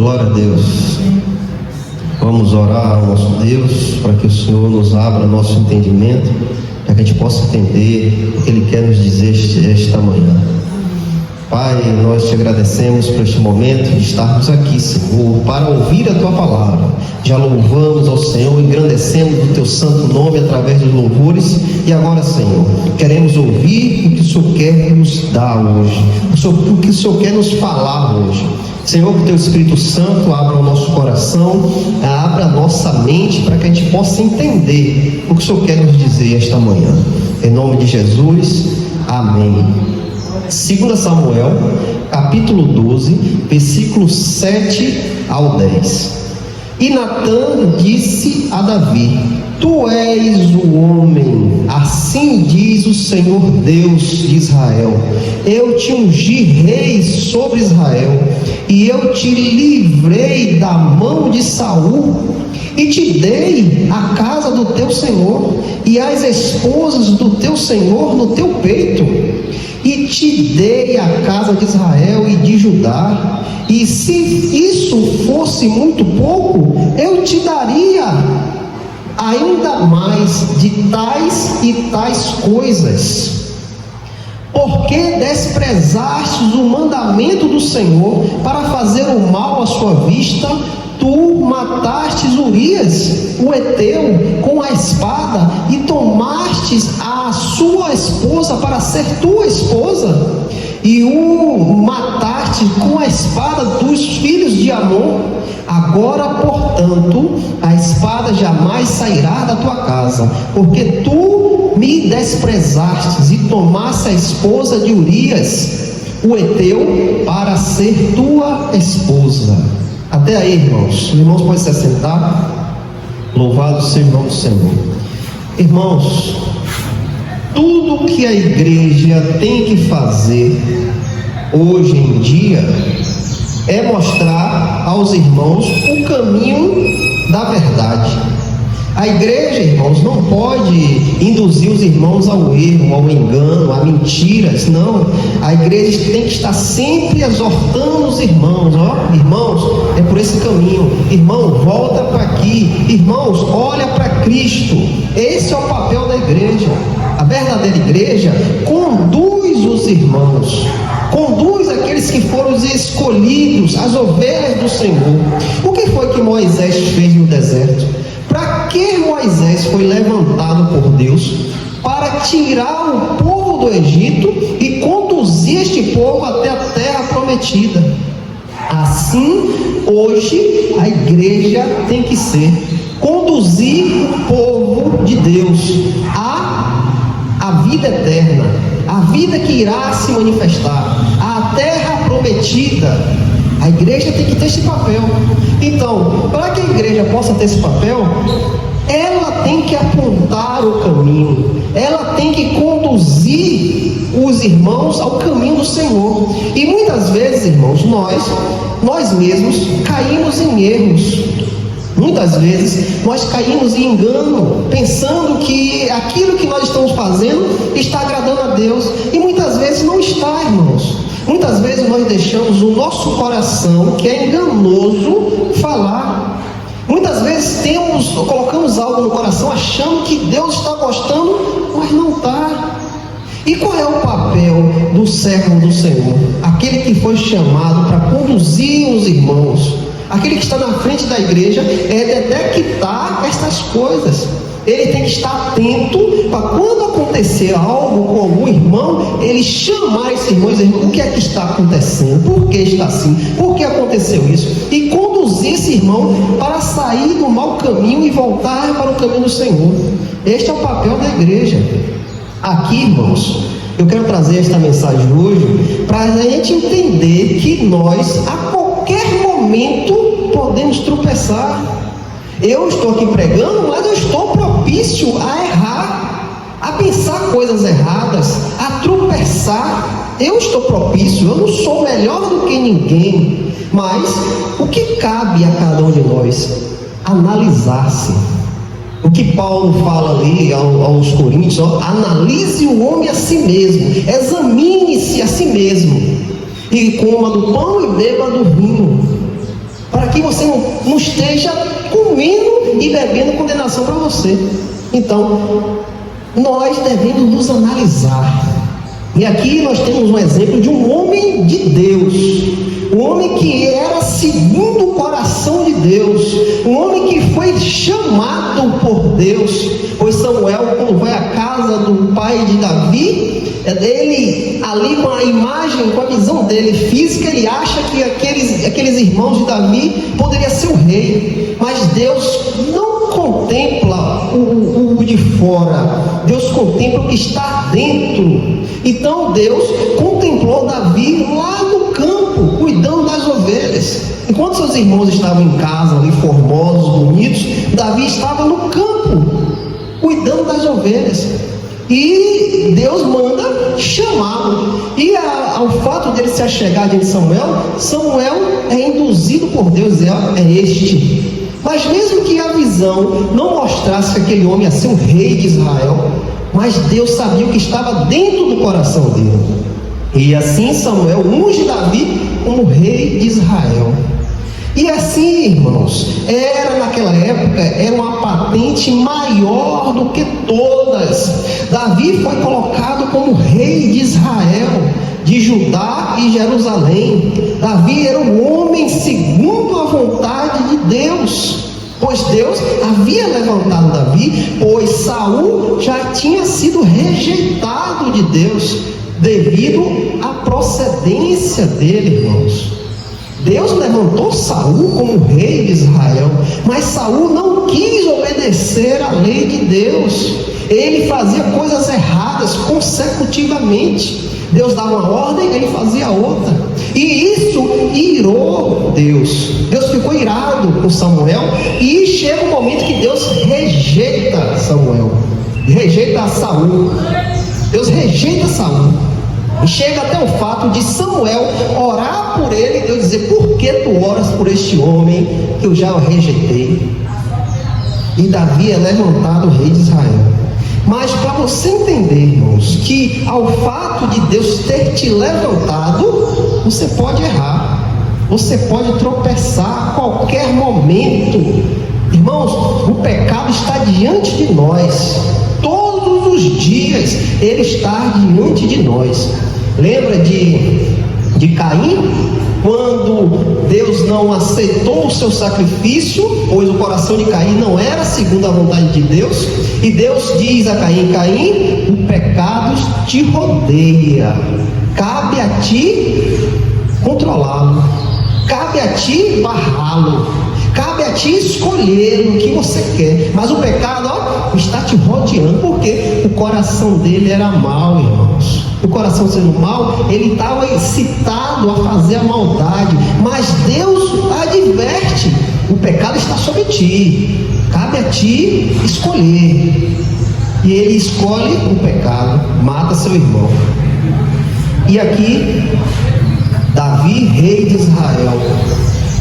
Glória a Deus. Vamos orar ao nosso Deus para que o Senhor nos abra nosso entendimento, para que a gente possa entender o que Ele quer nos dizer esta manhã. Pai, nós te agradecemos por este momento de estarmos aqui, Senhor, para ouvir a Tua palavra. Já louvamos ao Senhor, engrandecemos o Teu santo nome através dos louvores. E agora, Senhor, queremos ouvir o que o Senhor quer nos dar hoje, o que o Senhor quer nos falar hoje. Senhor, que o Teu Espírito Santo abra o nosso coração, abra a nossa mente, para que a gente possa entender o que o Senhor quer nos dizer esta manhã. Em nome de Jesus, amém. 2 Samuel, capítulo 12, versículos 7 ao 10. E Natã disse a Davi: Tu és o homem, assim diz o Senhor Deus de Israel: Eu te ungi rei sobre Israel, e eu te livrei da mão de Saul, e te dei a casa do teu Senhor, e as esposas do teu Senhor no teu peito. E te dei a casa de Israel e de Judá, e se isso fosse muito pouco, eu te daria ainda mais de tais e tais coisas. Porque desprezastes o mandamento do Senhor para fazer o mal à sua vista, tu matastes Urias, o heteu, com a espada, e tomastes a sua esposa para ser tua esposa, e o mataste com a espada dos filhos de Amon. Agora, portanto, a espada jamais sairá da tua casa, porque tu me desprezastes e tomaste a esposa de Urias, o heteu, para ser tua esposa. Até aí, irmãos. Os irmãos podem se assentar. Louvado seja o nome do Senhor. Irmãos, tudo que a igreja tem que fazer hoje em dia é mostrar aos irmãos o caminho da verdade. A igreja, irmãos, não pode induzir os irmãos ao erro, ao engano, a mentiras. Não, a igreja tem que estar sempre exortando os irmãos. Irmãos, é por esse caminho. Irmão, volta para aqui. Irmãos, olha para Cristo. Esse é o papel da igreja. A verdadeira igreja conduz os irmãos, conduz aqueles que foram os escolhidos, as ovelhas do Senhor. O que foi que Moisés fez no deserto? Para que Moisés foi levantado por Deus? Para tirar o povo do Egito e conduzir este povo até a terra prometida. Assim, hoje, a igreja tem que ser: conduzir o povo de Deus à vida eterna, a vida que irá se manifestar, a terra prometida. A igreja tem que ter esse papel. Então, para que a igreja possa ter esse papel, ela tem que apontar o caminho, ela tem que conduzir os irmãos ao caminho do Senhor. E muitas vezes, irmãos, nós mesmos caímos em erros. Muitas vezes nós caímos em engano, pensando que aquilo que nós estamos fazendo está agradando a Deus, e muitas vezes não está, irmãos. Muitas vezes nós deixamos o nosso coração, que é enganoso, falar. Muitas vezes colocamos algo no coração achando que Deus está gostando, mas não está. E qual é o papel do servo do Senhor? Aquele que foi chamado para conduzir os irmãos, aquele que está na frente da igreja, é detectar estas coisas. Ele tem que estar atento para, quando acontecer algo com algum irmão, ele chamar esse irmão e dizer: o que é que está acontecendo? Por que está assim? Por que aconteceu isso? E conduzir esse irmão para sair do mau caminho e voltar para o caminho do Senhor. Este é o papel da igreja. Aqui, irmãos, eu quero trazer esta mensagem hoje para a gente entender que nós, a qualquer momento, podemos tropeçar. Eu estou aqui pregando, mas eu estou propício a errar, a pensar coisas erradas, a tropeçar. Eu estou propício, eu não sou melhor do que ninguém. Mas o que cabe a cada um de nós? Analisar-se. O que Paulo fala ali aos Coríntios: analise o homem a si mesmo, examine-se a si mesmo, e coma do pão e beba do vinho. para que você não esteja comendo e bebendo condenação para você. Então, nós devemos nos analisar. E aqui nós temos um exemplo de um homem de Deus, um homem que era segundo o coração de Deus, um homem que foi chamado por Deus. Pois Samuel, quando vai à casa do pai de Davi, ele ali com a imagem, com a visão dele física, ele acha que aqueles irmãos de Davi poderia ser o rei. Mas Deus não contempla o de fora, Deus contempla o que está dentro. Então Deus contemplou Davi lá no campo, cuidando das ovelhas. Enquanto seus irmãos estavam em casa ali, formosos, bonitos, Davi estava no campo, cuidando das ovelhas. E Deus manda chamá-lo. E ao fato de ele se achegar diante de Samuel é induzido por Deus, é este. Mas mesmo que a visão não mostrasse que aquele homem ia ser o rei de Israel, mas Deus sabia o que estava dentro do coração dele. E assim Samuel unge Davi como rei de Israel. E assim, irmãos, naquela época, era uma patente maior do que todas. Davi foi colocado como rei de Israel, de Judá e Jerusalém. Davi era um homem segundo a vontade de Deus, pois Deus havia levantado Davi, pois Saul já tinha sido rejeitado de Deus, devido à procedência dele, irmãos. Deus levantou Saul como rei de Israel, mas Saul não quis obedecer à lei de Deus. Ele fazia coisas erradas consecutivamente. Deus dava uma ordem, ele fazia outra. E isso irou Deus. Deus ficou irado com Samuel. E chega um momento que Deus rejeita Samuel, rejeita Saul. Deus rejeita Saul. E chega até o fato de Samuel orar por ele, e Deus dizer: por que tu oras por este homem que eu já o rejeitei? E Davi é levantado rei de Israel. Mas para você entender, irmãos, que ao fato de Deus ter te levantado, você pode errar, você pode tropeçar a qualquer momento. Irmãos, o pecado está diante de nós, todos os dias ele está diante de nós. Lembra de Caim? Quando Deus não aceitou o seu sacrifício, pois o coração de Caim não era segundo a vontade de Deus, e Deus diz a Caim: Caim, o pecado te rodeia, cabe a ti controlá-lo, cabe a ti barrá-lo, cabe a ti escolher o que você quer, mas o pecado está te rodeando, porque o coração dele era mau, irmãos. O coração sendo mau, ele estava excitado a fazer a maldade, mas Deus adverte: o pecado está sobre ti, cabe a ti escolher. E ele escolhe o pecado, mata seu irmão. E aqui Davi, rei de Israel,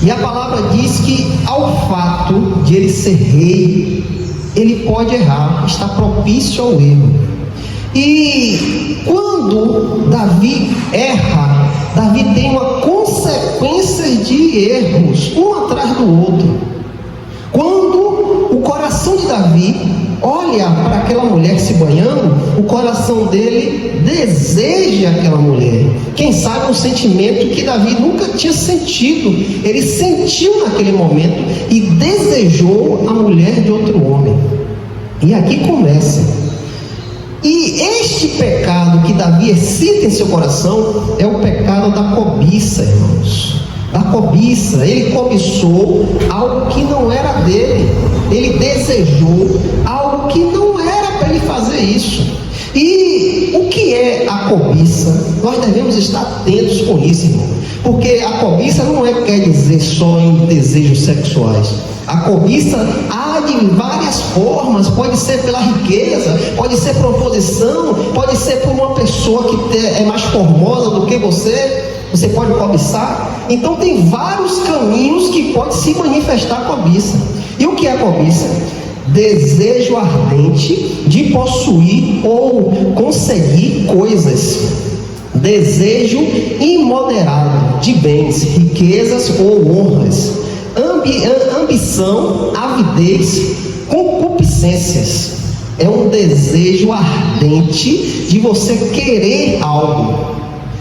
e a palavra diz que ao fato de ele ser rei, ele pode errar, está propício ao erro. E quando Davi erra, Davi tem uma consequência de erros, um atrás do outro. Quando o coração de Davi olha para aquela mulher se banhando, o coração dele deseja aquela mulher. Quem sabe um sentimento que Davi nunca tinha sentido. Ele sentiu naquele momento e desejou a mulher de outro homem. E aqui começa. E este pecado que Davi excita em seu coração é o pecado da cobiça, irmãos. Da cobiça. Ele cobiçou algo que não era dele. Ele desejou algo que não era para ele fazer isso. E o que é a cobiça? Nós devemos estar atentos com isso, irmão. Porque a cobiça não quer dizer só em desejos sexuais. A cobiça há de várias formas. Pode ser pela riqueza, pode ser por uma posição, pode ser por uma pessoa que é mais formosa do que você. Você pode cobiçar. Então tem vários caminhos que pode se manifestar a cobiça. E o que é a cobiça? Desejo ardente de possuir ou conseguir coisas. Desejo imoderado de bens, riquezas ou honras. ambição, avidez, concupiscências. É um desejo ardente de você querer algo.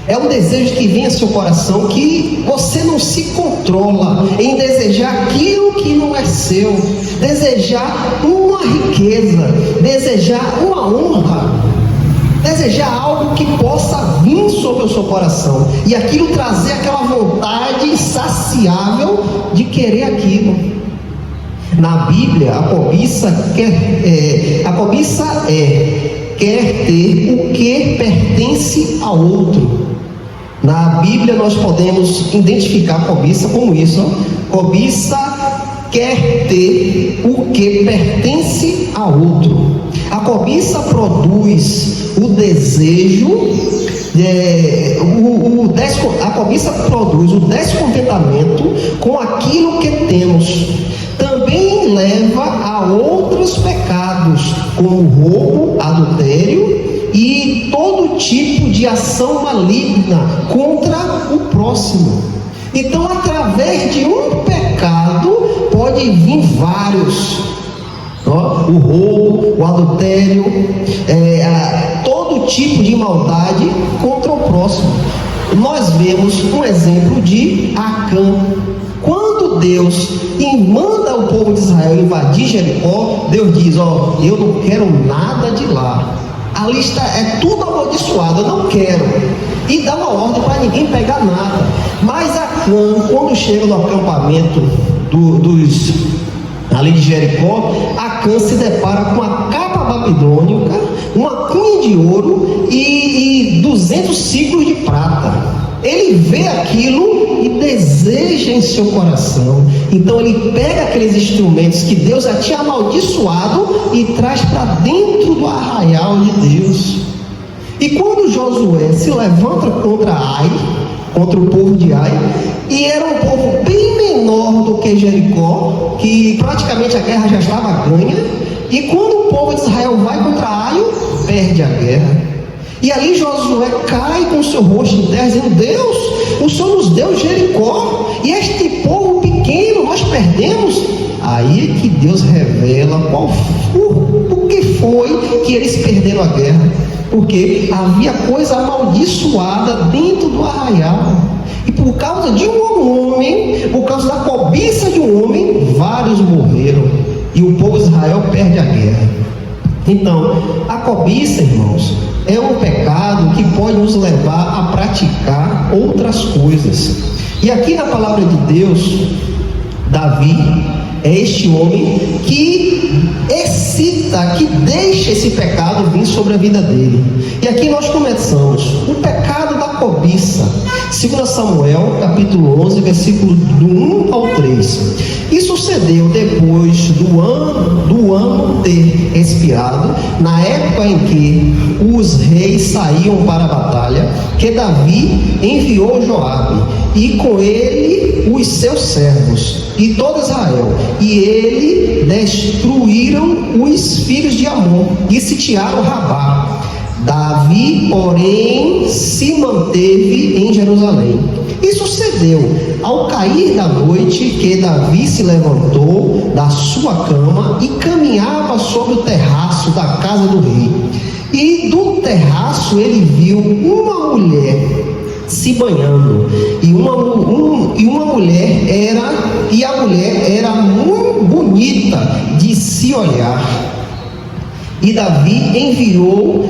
É um desejo que vem ao seu coração, que você não se controla em desejar aquilo que não é seu, desejar uma riqueza, desejar uma honra, desejar algo que possa vir sobre o seu coração, e aquilo trazer aquela vontade insaciável de querer aquilo. Na Bíblia, a cobiça quer ter o que pertence a outro. Na Bíblia nós podemos identificar a cobiça como isso, ó. Cobiça quer ter o que pertence a outro. A cobiça produz o desejo, a cobiça produz o descontentamento com aquilo que temos. Também leva a outros pecados, como roubo, adultério e todo tipo de ação maligna contra o próximo. Então, através de um pecado, pode vir vários. O roubo, o adultério, todo tipo de maldade contra o próximo. Nós vemos um exemplo de Acã. Quando Deus manda o povo de Israel invadir Jericó, Deus diz: eu não quero nada de lá. A lista é tudo amaldiçoado, eu não quero. E dá uma ordem para ninguém pegar nada. Mas Acã, quando chega no acampamento ali de Jericó, Acã se depara com a capa babilônica, uma cunha de ouro e 200 ciclos de prata. Ele vê aquilo e deseja em seu coração. Então ele pega aqueles instrumentos que Deus já tinha amaldiçoado e traz para dentro do arraial de Deus. E quando Josué se levanta contra o povo de Ai, e era um povo bem menor do que Jericó, que praticamente a guerra já estava ganha, e quando o povo de Israel vai contra Ai, perde a guerra. E ali Josué cai com o seu rosto em terra, dizendo: Deus, o Senhor nos deu Jericó, e este povo pequeno nós perdemos. Aí é que Deus revela por que foi que eles perderam a guerra. Porque havia coisa amaldiçoada dentro do arraial. E por causa de um homem, por causa da cobiça de um homem, vários morreram. E o povo de Israel perde a guerra. Então, a cobiça, irmãos, é um pecado que pode nos levar a praticar outras coisas. E aqui na palavra de Deus, Davi é este homem que excita, que deixa esse pecado vir sobre a vida dele. E aqui nós começamos o pecado da cobiça. 2 Samuel, capítulo 11, versículo do 1 ao 3. E sucedeu depois do ano ter expirado, na época em que os reis saíam para a batalha, que Davi enviou Joabe, e com ele os seus servos, e todo Israel, e ele destruíram os filhos de Amon, e sitiaram Rabá. Davi, porém, se manteve em Jerusalém. E sucedeu, ao cair da noite, que Davi se levantou da sua cama e caminhava sobre o terraço da casa do rei. E do terraço ele viu uma mulher se banhando, e a mulher era muito bonita de se olhar. E Davi enviou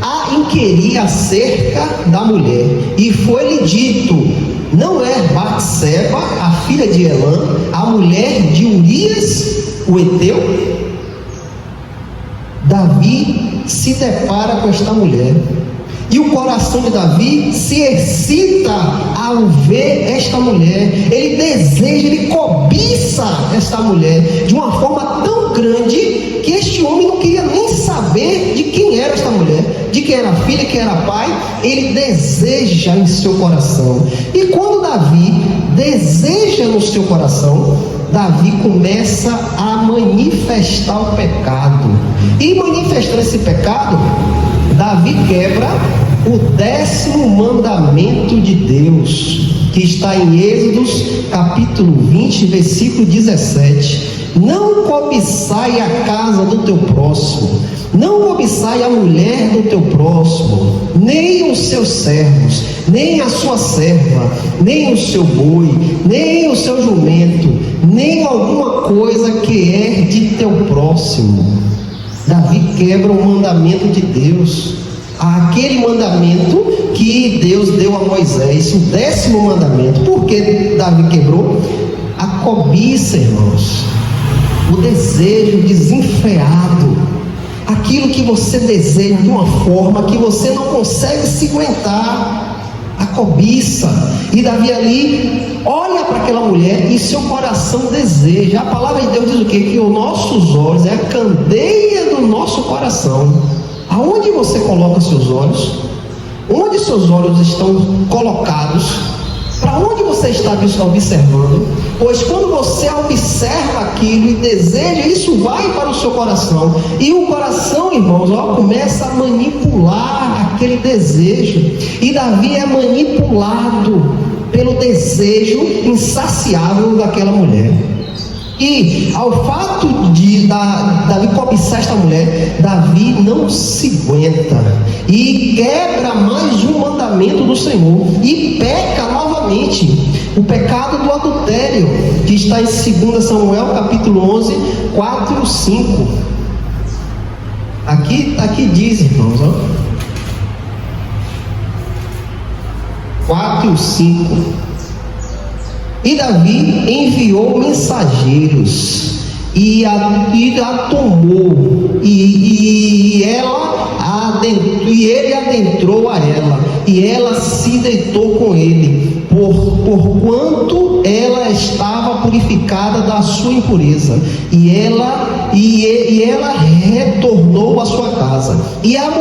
a inquirir acerca da mulher, e foi-lhe dito: não é Batseba, a filha de Elã, a mulher de Urias, o heteu? Davi se depara com esta mulher, e o coração de Davi se excita ao ver esta mulher. Ele deseja, ele cobiça esta mulher de uma forma tão grande que este homem não queria nem saber de quem era esta mulher, de quem era filha, quem era pai. Ele deseja em seu coração. E quando Davi deseja no seu coração, Davi começa a manifestar o pecado. E manifestando esse pecado, Davi quebra o 10º mandamento de Deus. que está em Êxodos capítulo 20, versículo 17. Não cobiçai a casa do teu próximo, não cobiçai a mulher do teu próximo, nem os seus servos, nem a sua serva, nem o seu boi, nem o seu jumento, nem alguma coisa que é de teu próximo. Davi quebra o mandamento de Deus, aquele mandamento que Deus deu a Moisés, o 10º mandamento. Por que Davi quebrou? A cobiça, irmãos, o desejo desenfreado, aquilo que você deseja de uma forma que você não consegue se aguentar, a cobiça. E Davi ali olha para aquela mulher e seu coração deseja. A palavra de Deus diz o quê? Que os nossos olhos é a candeia do nosso coração. Aonde você coloca seus olhos? Onde seus olhos estão colocados? Para onde você está observando? Pois quando você observa aquilo e deseja, isso vai para o seu coração. E o coração, irmãos, começa a manipular aquele desejo. E Davi é manipulado pelo desejo insaciável daquela mulher. E ao fato de Davi cobiçar esta mulher, Davi não se aguenta e quebra mais um mandamento do Senhor e peca novamente. O pecado do adultério, que está em 2 Samuel capítulo 11, 4 e 5. Aqui diz, irmãos, 4 e 5. E Davi enviou mensageiros e a tomou, e ele adentrou a ela, e ela se deitou com ele, porquanto ela estava purificada da sua impureza, e ela retornou à sua casa. E a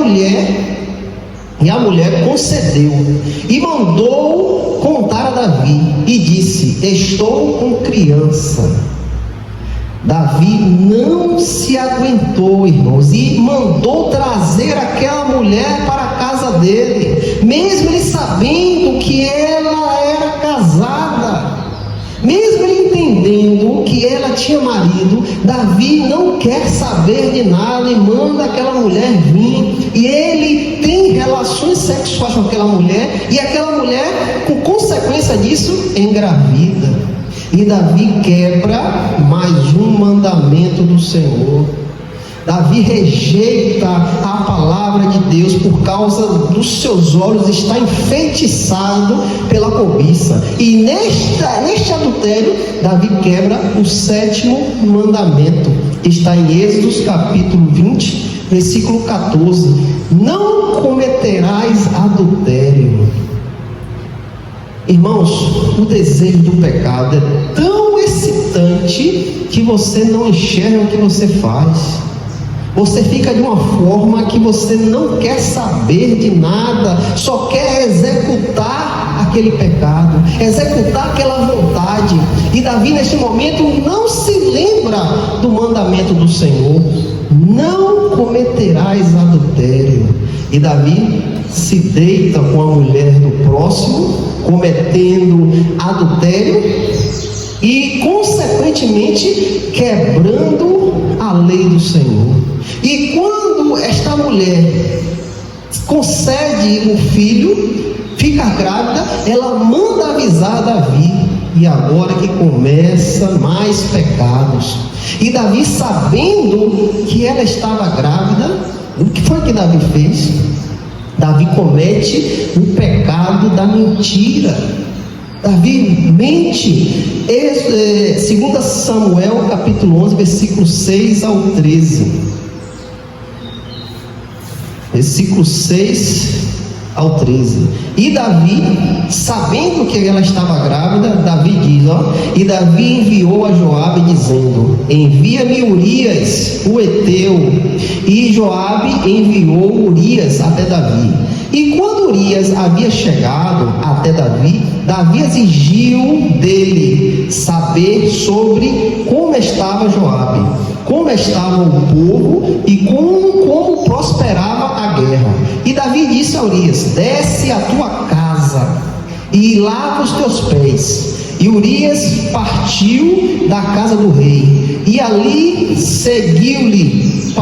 mulher concedeu e mandou contar a Davi e disse: estou com criança. Davi não se aguentou, irmãos, e mandou trazer aquela mulher para a casa dele, mesmo ele sabendo que ela era casada, mesmo ele entendendo que ela tinha marido. Davi não quer saber de nada e manda aquela mulher vir, e ele tem relações sexuais com aquela mulher, e aquela mulher, com consequência disso, engravida. E Davi quebra mais um mandamento do Senhor. Davi rejeita a palavra de Deus por causa dos seus olhos estar enfeitiçado pela cobiça. E neste adultério, Davi quebra o 7º mandamento. Está em Êxodos capítulo 20, versículo 14. Não cometerás adultério. Irmãos, o desejo do pecado é tão excitante que você não enxerga o que você faz. Você fica de uma forma que você não quer saber de nada, só quer executar aquele pecado, executar aquela vontade. E Davi, neste momento, não se lembra do mandamento do Senhor: não cometerás adultério. E Davi se deita com a mulher do próximo, cometendo adultério e, consequentemente, quebrando a lei do Senhor. E quando esta mulher concede um filho, fica grávida, ela manda avisar Davi. E agora que começa mais pecados. E Davi, sabendo que ela estava grávida, o que foi que Davi fez? Davi comete o pecado da mentira. Davi mente. 2 Samuel capítulo 11, versículo 6 ao 13. Versículo 6 ao 13. E Davi, sabendo que ela estava grávida, Davi diz, e Davi enviou a Joabe dizendo: envia-me Urias, o heteu. E Joabe enviou Urias até Davi. E quando Urias havia chegado até Davi, Davi exigiu dele saber sobre como estava Joabe, como estava o povo e como prosperava a guerra. E Davi disse a Urias: desce à tua casa e lava os teus pés. E Urias partiu da casa do rei, e ali seguiu-lhe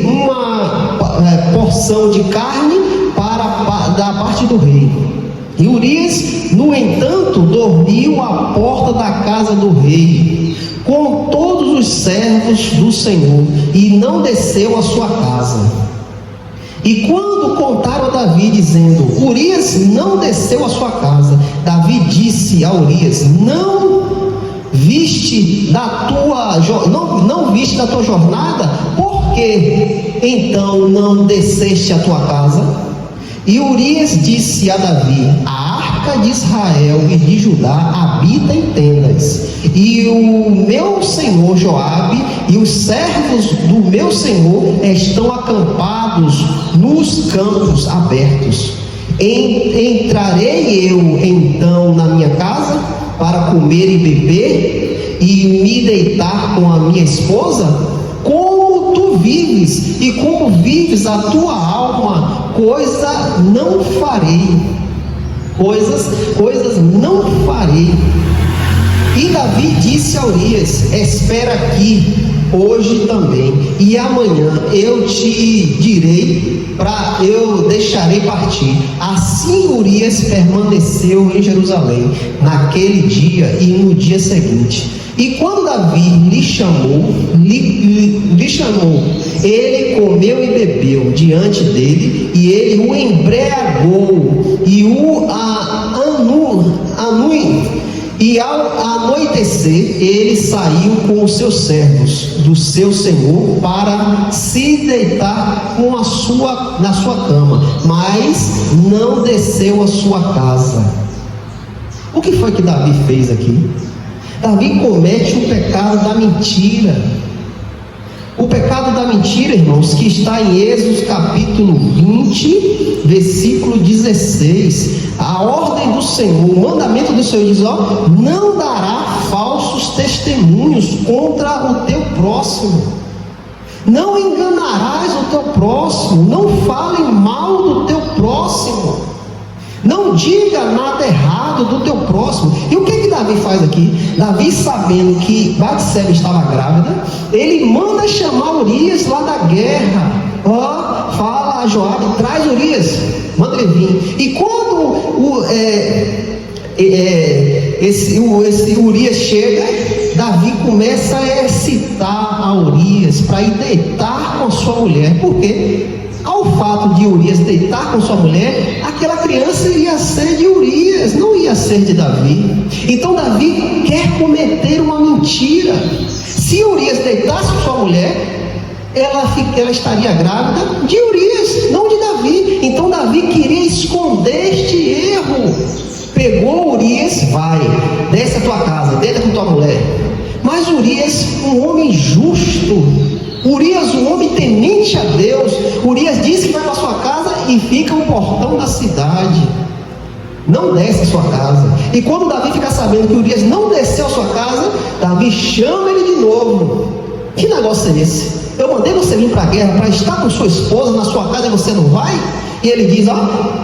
uma porção de carne da parte do rei. E Urias, no entanto, dormiu à porta da casa do rei, com todos os servos do Senhor, e não desceu à sua casa. E quando contaram a Davi, dizendo: Urias não desceu à sua casa, Davi disse a Urias: não viste da tua jornada? Por que então não desceste à tua casa? E Urias disse a Davi: a arca de Israel e de Judá habita em tendas, e o meu senhor Joabe e os servos do meu senhor estão acampados nos campos abertos. Entrarei eu então na minha casa para comer e beber e me deitar com a minha esposa? Como tu vives e como vives a tua alma, coisa não farei. Coisas não farei. E Davi disse a Urias: espera aqui hoje também, e amanhã eu te direi, eu deixarei partir. Assim Urias permaneceu em Jerusalém naquele dia e no dia seguinte. E quando Davi lhe chamou, ele comeu e bebeu diante dele, e ele o embriagou, e e ao anoitecer, ele saiu com os seus servos do seu senhor para se deitar na sua cama, mas não desceu à sua casa. O que foi que Davi fez aqui? Davi comete o pecado da mentira. O pecado da mentira, irmãos, que está em Êxodo capítulo 20, versículo 16. A ordem do Senhor, o mandamento do Senhor diz: não dará falsos testemunhos contra o teu próximo. Não enganarás o teu próximo. Não fale mal do teu próximo. Não diga nada errado do teu próximo. E o que Davi faz aqui? Davi, sabendo que Batseba estava grávida, ele manda chamar Urias lá da guerra. Fala a Joabe: traz Urias, manda ele vir. E quando esse Urias chega, Davi começa a excitar a Urias para ir deitar com a sua mulher. Por quê? Ao fato de Urias deitar com sua mulher, aquela criança ia ser de Urias, não ia ser de Davi. Então Davi quer cometer uma mentira. Se Urias deitasse com sua mulher, ela estaria grávida de Urias, não de Davi. Então Davi queria esconder este erro. Pegou Urias: vai, desce a tua casa, deita com tua mulher. Mas Urias, um homem justo, Urias, um homem temente a Deus, Urias diz que vai para sua casa e fica no portão da cidade, não desce a sua casa. E quando Davi fica sabendo que Urias não desceu a sua casa, Davi chama ele de novo. Que negócio é esse? Eu mandei você vir para a guerra para estar com sua esposa na sua casa e você não vai? E ele diz: a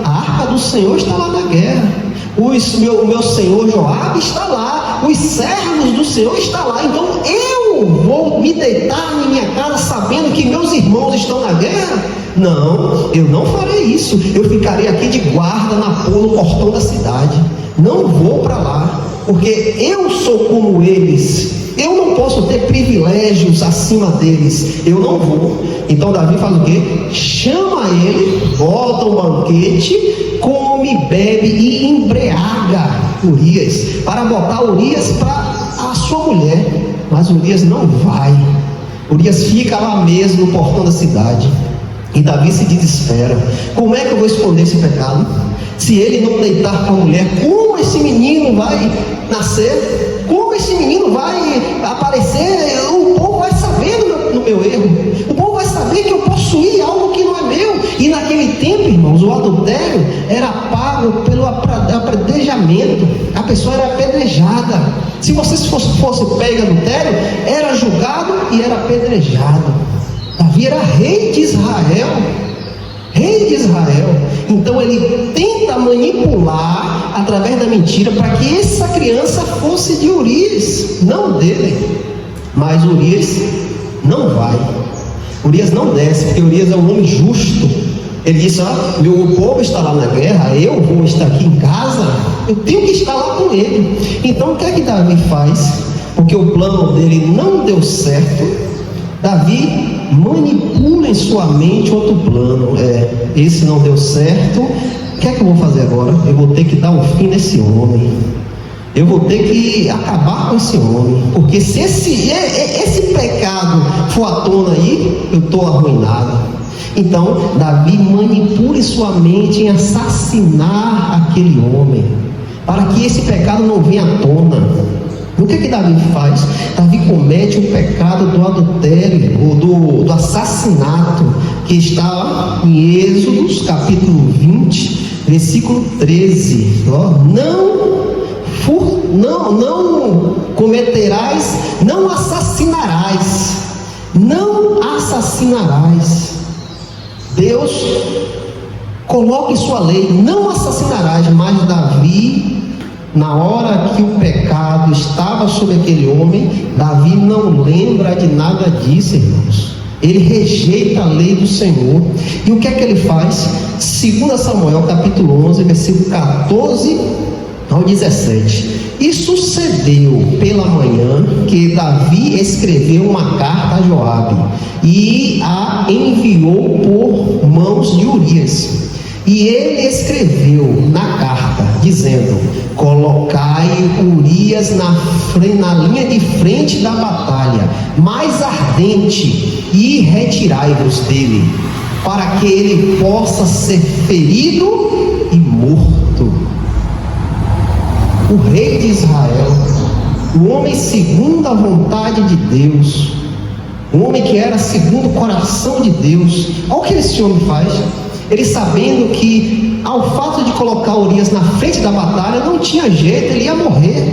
arca do Senhor está lá na guerra, o meu senhor Joabe está lá, os servos do Senhor estão lá. Então eu vou me deitar em minha casa sabendo que meus irmãos estão na guerra? Não, eu não farei isso. Eu ficarei aqui de guarda no portão da cidade. Não vou para lá, porque eu sou como eles. Eu não posso ter privilégios acima deles. Eu não vou. Então Davi faz o quê? Chama ele, bota um banquete, come, bebe e embriaga Urias, para botar Urias para a sua mulher. Mas Urias não vai. Urias fica lá mesmo no portão da cidade. E Davi se desespera. Como é que eu vou esconder esse pecado? Se ele não deitar com a mulher, como esse menino vai nascer? Como esse menino vai aparecer? O povo vai saber do meu erro. O povo vai saber que eu possuí algo que não é meu. E naquele tempo, irmãos, o adultério era pago pelo apedrejamento. A pessoa era apedrejada. Se você fosse pego em adultério, era julgado e era apedrejado. Davi era rei de Israel. rei de Israel. Então ele tenta manipular através da mentira para que essa criança fosse de Urias, não dele. Mas Urias não vai, Urias não desce, porque Urias é um homem justo. Ele disse: meu povo está lá na guerra, eu vou estar aqui em casa, eu tenho que estar lá com ele. Então o que é que Davi faz? Porque o plano dele não deu certo, Davi manipula em sua mente outro plano. Esse não deu certo, o que é que eu vou fazer agora? Eu vou ter que dar um fim nesse homem, eu vou ter que acabar com esse homem, porque se esse pecado for à tona aí, eu estou arruinado. Então Davi manipula em sua mente em assassinar aquele homem, para que esse pecado não venha à tona. O que é que Davi faz? Davi comete o pecado do adultério, ou do assassinato, que está em Êxodo capítulo 20, versículo 13. Não cometerás, não assassinarás, não assassinarás. Deus coloca em sua lei: não assassinarás. Mas Davi, na hora que o pecado estava sobre aquele homem, Davi não lembra de nada disso, irmãos. Ele rejeita a lei do Senhor. E o que é que ele faz? 2 Samuel capítulo 11, versículo 14 ao 17. E sucedeu pela manhã que Davi escreveu uma carta a Joabe e a enviou por mãos de Urias. E ele escreveu na carta, dizendo: colocai Urias na linha de frente da batalha, mais ardente, e retirai-vos dele, para que ele possa ser ferido e morto. O rei de Israel, o homem segundo a vontade de Deus, o homem que era segundo o coração de Deus, olha o que esse homem faz. Ele, sabendo que ao fato de colocar Urias na frente da batalha não tinha jeito, ele ia morrer,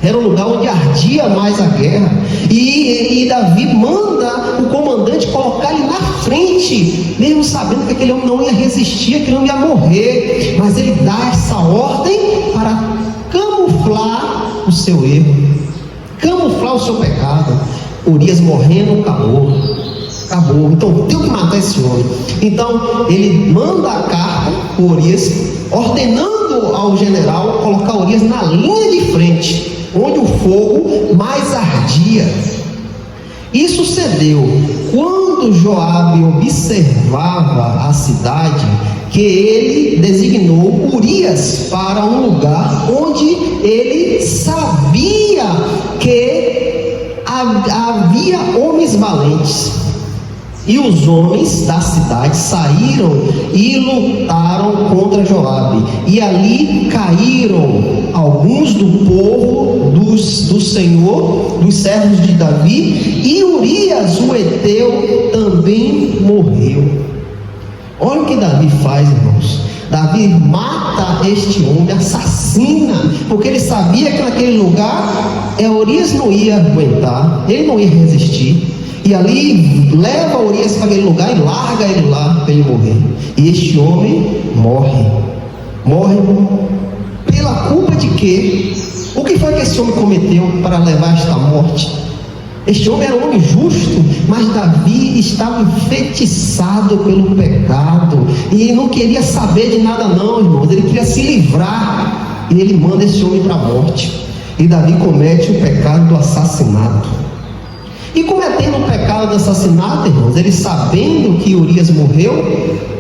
era o lugar onde ardia mais a guerra, e Davi manda o comandante colocar ele na frente, mesmo sabendo que aquele homem não ia resistir, aquele homem ia morrer, mas ele dá essa ordem para camuflar o seu erro, camuflar o seu pecado. Urias morrendo, acabou. Então tem que matar esse homem. Então ele manda a carta para Urias, ordenando ao general colocar Urias na linha de frente, onde o fogo mais ardia. E sucedeu quando Joabe observava a cidade, que ele designou Urias para um lugar onde ele sabia que havia homens valentes. E os homens da cidade saíram e lutaram contra Joabe, e ali caíram alguns do povo do Senhor, dos servos de Davi, e Urias o heteu também morreu. Olha o que Davi faz, irmãos. Davi mata este homem, assassina, porque ele sabia que naquele lugar Urias não ia aguentar, ele não ia resistir. E ali leva Urias para aquele lugar e larga ele lá para ele morrer. E este homem morre pela culpa de quê? O que foi que esse homem cometeu para levar esta morte? Este homem era um homem justo, mas Davi estava enfeitiçado pelo pecado, e não queria saber de nada não, irmãos. Ele queria se livrar, e ele manda esse homem para a morte. E Davi comete o pecado do assassinato. E cometendo o pecado do assassinato, irmãos, ele sabendo que Urias morreu,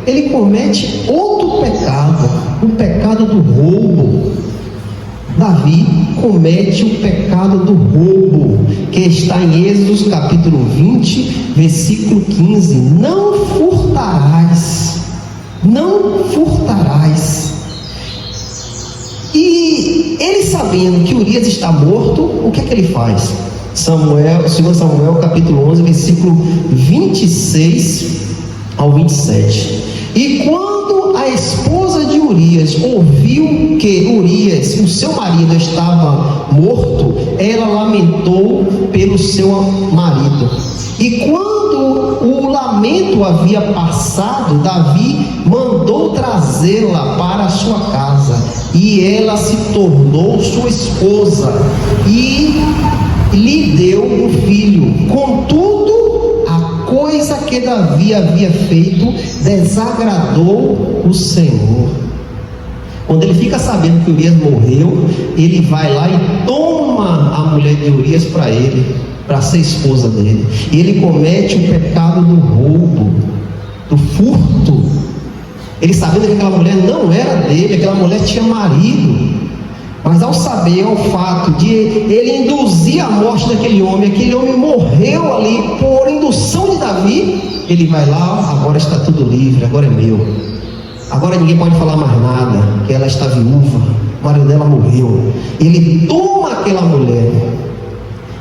ele comete outro pecado, o pecado do roubo. Davi comete o pecado do roubo, que está em Êxodo capítulo 20, versículo 15. Não furtarás. E ele, sabendo que Urias está morto, o que é que ele faz? 2 Samuel capítulo 11, versículo 26 ao 27. E quando a esposa de Urias ouviu que Urias, o seu marido, estava morto, ela lamentou pelo seu marido. E quando o lamento havia passado, Davi mandou trazê-la para a sua casa, e ela se tornou sua esposa, e lhe deu um filho. Contudo, a coisa que Davi havia feito desagradou o Senhor. Quando ele fica sabendo que Urias morreu, ele vai lá e toma a mulher de Urias para ele, para ser esposa dele. E ele comete o pecado do roubo, do furto. Ele sabendo que aquela mulher não era dele, aquela mulher tinha marido. Mas ao saber, ao fato de ele induzir a morte daquele homem, aquele homem morreu ali por indução de Davi, ele vai lá, agora está tudo livre, agora é meu. Agora ninguém pode falar mais nada, que ela está viúva, o marido dela morreu. Ele toma aquela mulher.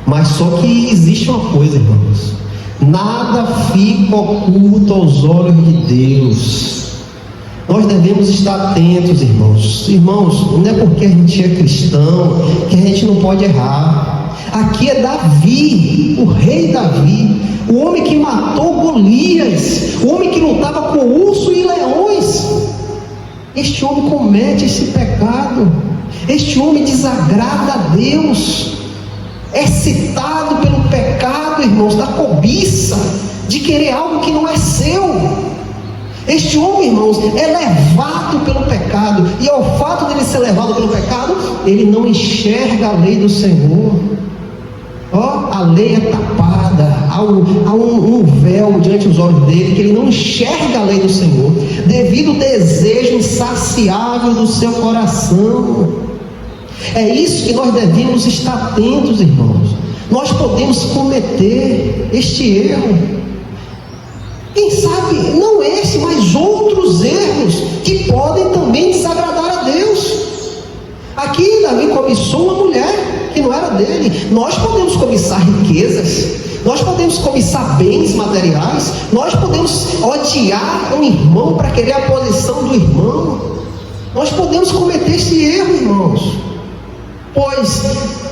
Mas só que existe uma coisa, irmãos: nada fica oculto aos olhos de Deus. Nós devemos estar atentos, irmãos. Irmãos, não é porque a gente é cristão que a gente não pode errar. Aqui é Davi, o rei Davi, o homem que matou Golias, o homem que lutava com urso e leões. Este homem comete esse pecado. Este homem desagrada a Deus. É citado pelo pecado, irmãos, da cobiça, de querer algo que não é seu. Este homem, irmãos, é levado pelo pecado, e ao fato dele ser levado pelo pecado, ele não enxerga a lei do Senhor. A lei é tapada, há um véu diante dos olhos dele, que ele não enxerga a lei do Senhor, devido ao desejo insaciável do seu coração. É isso que nós devemos estar atentos, irmãos. Nós podemos cometer este erro. Quem sabe, não esse, mas outros erros que podem também desagradar a Deus. Aqui Davi cobiçou uma mulher que não era dele. Nós podemos cobiçar riquezas, nós podemos cobiçar bens materiais, nós podemos odiar um irmão para querer a posição do irmão. Nós podemos cometer esse erro, irmãos, pois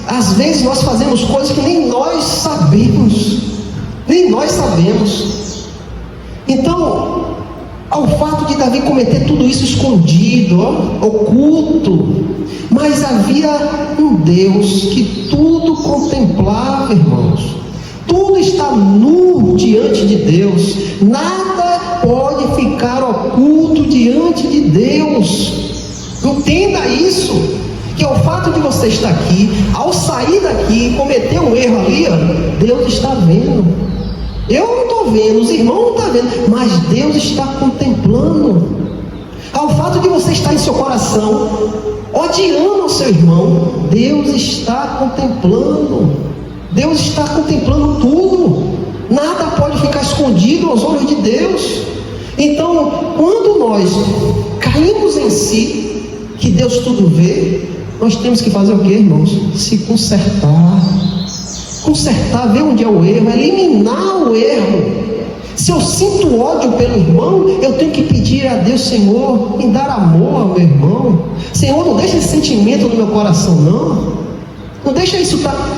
às vezes nós fazemos coisas que nem nós sabemos. Então, ao fato de Davi cometer tudo isso escondido, oculto, mas havia um Deus que tudo contemplava, irmãos. Tudo está nu diante de Deus. Nada pode ficar oculto diante de Deus. Entenda isso, que ao fato de você estar aqui, ao sair daqui e cometer um erro ali, Deus está vendo. Eu não estou vendo, os irmãos não estão vendo, mas Deus está contemplando. Ao fato de você estar em seu coração odiando o seu irmão, Deus está contemplando. Deus está contemplando tudo. Nada pode ficar escondido aos olhos de Deus. Então, quando nós caímos em si, que Deus tudo vê, nós temos que fazer o que, irmãos? Se consertar, ver onde é o erro, eliminar o erro. Se eu sinto ódio pelo irmão, eu tenho que pedir a Deus: Senhor, me dar amor ao meu irmão. Senhor, não deixa esse sentimento no meu coração, não deixa isso estar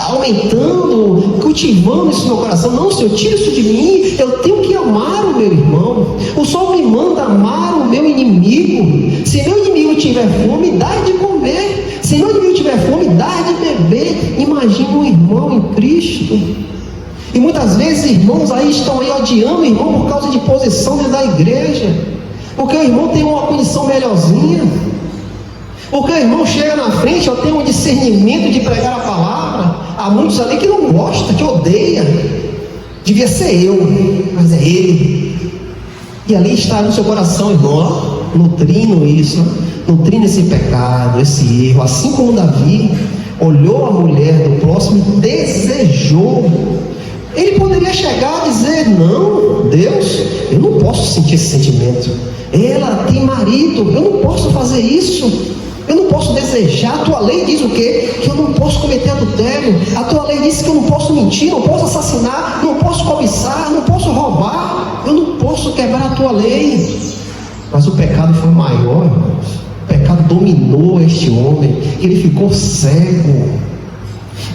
aumentando, cultivando isso no meu coração. Não, Senhor, tira isso de mim. Eu tenho que amar o meu irmão. O Senhor me manda amar o meu inimigo. Se meu inimigo tiver fome, dá de comer. Se meu inimigo tiver fome, dá de beber. Imagina um irmão em Cristo. E muitas vezes irmãos aí estão aí odiando o irmão por causa de posição dentro da igreja, porque o irmão tem uma condição melhorzinha, porque o irmão chega na frente, eu tenho um discernimento de pregar a palavra. Há muitos ali que não gostam, que odeia. Devia ser eu, mas é ele. E ali está no seu coração, irmão, nutrindo isso, nutrindo esse pecado, esse erro. Assim como Davi olhou a mulher do próximo e desejou. Ele poderia chegar a dizer: não, Deus, eu não posso sentir esse sentimento. Ela tem marido, eu não posso fazer isso. Eu não posso desejar. A tua lei diz o quê? Que eu não posso cometer adultério. A tua lei diz que eu não posso mentir, não posso assassinar, não posso cobiçar, não posso roubar. Eu não posso quebrar a tua lei. Mas o pecado foi maior, irmãos. O pecado dominou este homem, ele ficou cego.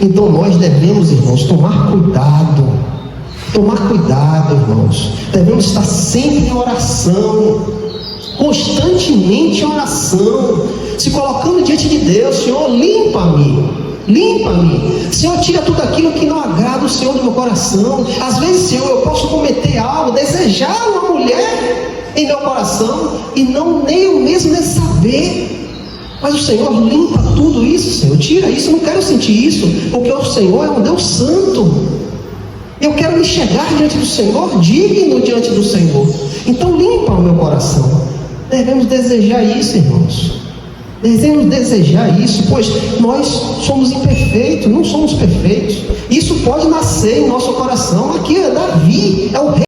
Então nós devemos, irmãos, tomar cuidado, irmãos. Devemos estar sempre em oração, constantemente em oração, se colocando diante de Deus. Senhor, limpa-me. Senhor, tira tudo aquilo que não agrada o Senhor do meu coração. Às vezes, Senhor, eu posso cometer algo, desejar uma mulher em meu coração e nem eu mesmo saber. Mas o Senhor limpa tudo isso, Senhor. Tira isso, eu não quero sentir isso, porque o Senhor é um Deus santo. Eu quero me chegar diante do Senhor, digno diante do Senhor. Então limpa o meu coração. Devemos desejar isso, irmãos. Devemos desejar isso, pois nós somos imperfeitos, não somos perfeitos. Isso pode nascer em nosso coração. Aqui é Davi, é o rei